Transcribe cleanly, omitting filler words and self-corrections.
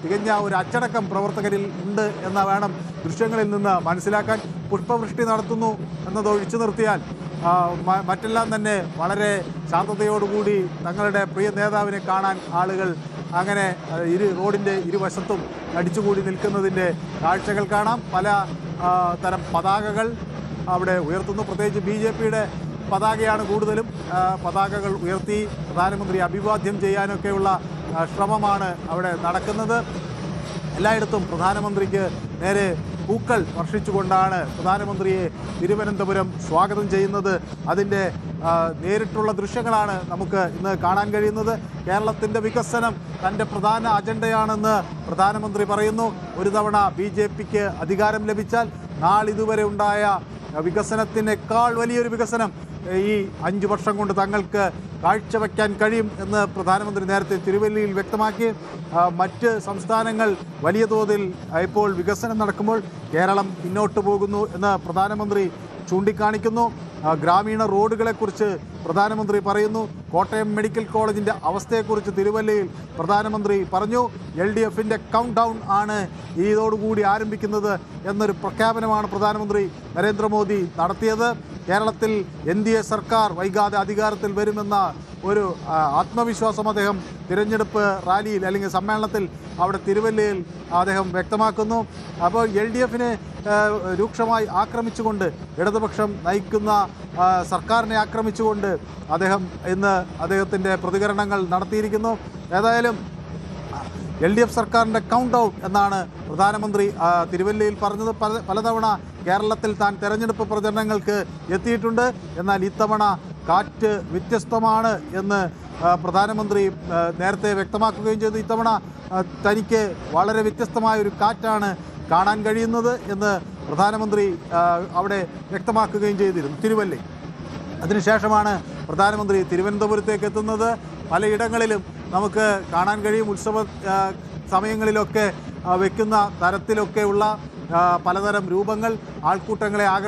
തികഞ്ഞ ഒരു അച്ചടക്കം പ്രവർത്തകരിൽ ഉണ്ട് എന്ന് വേണം ദൃശ്യങ്ങളിൽ നിന്ന് മനസ്സിലാക്കാൻ. പുഷ്പവൃഷ്ടി നടത്തുന്നു എന്നത് ഒഴിച്ചു നിർത്തിയാൽ മറ്റെല്ലാം തന്നെ വളരെ ശാന്തതയോടുകൂടി തങ്ങളുടെ പ്രിയ നേതാവിനെ കാണാൻ ആളുകൾ അങ്ങനെ റോഡിൻ്റെ ഇരുവശത്തും അടിച്ചുകൂടി നിൽക്കുന്നതിൻ്റെ കാഴ്ചകൾ കാണാം. പല തരം പതാകകൾ അവിടെ ഉയർത്തുന്നു. പ്രത്യേകിച്ച് BJPയുടെ പതാകയാണ് കൂടുതലും. പതാകകൾ ഉയർത്തി പ്രധാനമന്ത്രി അഭിവാദ്യം ചെയ്യാനൊക്കെയുള്ള ശ്രമമാണ് അവിടെ നടക്കുന്നത്. എല്ലായിടത്തും പ്രധാനമന്ത്രിക്ക് നേരെ പൂക്കൾ വർഷിച്ചുകൊണ്ടാണ് പ്രധാനമന്ത്രിയെ തിരുവനന്തപുരം സ്വാഗതം ചെയ്യുന്നത്. അതിൻ്റെ നേരിട്ടുള്ള ദൃശ്യങ്ങളാണ് നമുക്ക് ഇന്ന് കാണാൻ കഴിയുന്നത്. കേരളത്തിൻ്റെ വികസനം തൻ്റെ പ്രധാന അജണ്ടയാണെന്ന് പ്രധാനമന്ത്രി പറയുന്നു. ഒരു തവണ BJPക്ക് അധികാരം ലഭിച്ചാൽ നാളിതുവരെ ഉണ്ടായ വികസനത്തിനേക്കാൾ വലിയൊരു വികസനം ഈ 5 വർഷം കൊണ്ട് തങ്ങൾക്ക് കാഴ്ചവെക്കാൻ കഴിയും എന്ന് പ്രധാനമന്ത്രി നേരത്തെ തിരുവല്ലയിൽ വ്യക്തമാക്കി. മറ്റ് സംസ്ഥാനങ്ങൾ വലിയ തോതിൽ ഇപ്പോൾ വികസനം നടക്കുമ്പോൾ കേരളം പിന്നോട്ട് പോകുന്നു എന്ന് പ്രധാനമന്ത്രി ചൂണ്ടിക്കാണിക്കുന്നു. ഗ്രാമീണ റോഡുകളെക്കുറിച്ച് പ്രധാനമന്ത്രി പറയുന്നു. കോട്ടയം മെഡിക്കൽ കോളേജിൻ്റെ അവസ്ഥയെക്കുറിച്ച് തിരുവല്ലയിൽ പ്രധാനമന്ത്രി പറഞ്ഞു. LDFൻ്റെ കൗണ്ട് ഡൗൺ ആണ് ഇതോടുകൂടി ആരംഭിക്കുന്നത് എന്നൊരു പ്രഖ്യാപനമാണ് പ്രധാനമന്ത്രി നരേന്ദ്രമോദി നടത്തിയത്. കേരളത്തിൽ NDA സർക്കാർ വൈകാതെ അധികാരത്തിൽ വരുമെന്ന ഒരു ആത്മവിശ്വാസം അദ്ദേഹം തിരഞ്ഞെടുപ്പ് റാലിയിൽ അല്ലെങ്കിൽ സമ്മേളനത്തിൽ അവിടെ തിരുവല്ലയിൽ അദ്ദേഹം വ്യക്തമാക്കുന്നു. അപ്പോൾ LDFനെ രൂക്ഷമായി ആക്രമിച്ചുകൊണ്ട് ഇടതുപക്ഷം നയിക്കുന്ന സർക്കാരിനെ ആക്രമിച്ചുകൊണ്ട് അദ്ദേഹം ഇന്ന് അദ്ദേഹത്തിൻ്റെ പ്രതികരണങ്ങൾ നടത്തിയിരിക്കുന്നു. ഏതായാലും LDF സർക്കാരിൻ്റെ കൗണ്ട് ഔട്ട് എന്നാണ് പ്രധാനമന്ത്രി തിരുവല്ലയിൽ പറഞ്ഞത്. പലതവണ കേരളത്തിൽ താൻ തെരഞ്ഞെടുപ്പ് പ്രചരണങ്ങൾക്ക് എത്തിയിട്ടുണ്ട്. എന്നാൽ ഇത്തവണ കാറ്റ് വ്യത്യസ്തമാണ് എന്ന് പ്രധാനമന്ത്രി നേരത്തെ വ്യക്തമാക്കുകയും ചെയ്തു. ഇത്തവണ തനിക്ക് വളരെ വ്യത്യസ്തമായ ഒരു കാറ്റാണ് കാണാൻ കഴിയുന്നത് എന്ന് പ്രധാനമന്ത്രി അവിടെ വ്യക്തമാക്കുകയും ചെയ്തിരുന്നു തിരുവല്ലയിൽ. അതിനുശേഷമാണ് പ്രധാനമന്ത്രി തിരുവനന്തപുരത്തേക്ക് എത്തുന്നത്. പലയിടങ്ങളിലും നമുക്ക് കാണാൻ കഴിയും. ഉത്സവ സമയങ്ങളിലൊക്കെ വയ്ക്കുന്ന തരത്തിലൊക്കെയുള്ള പലതരം രൂപങ്ങൾ ആൾക്കൂട്ടങ്ങളെ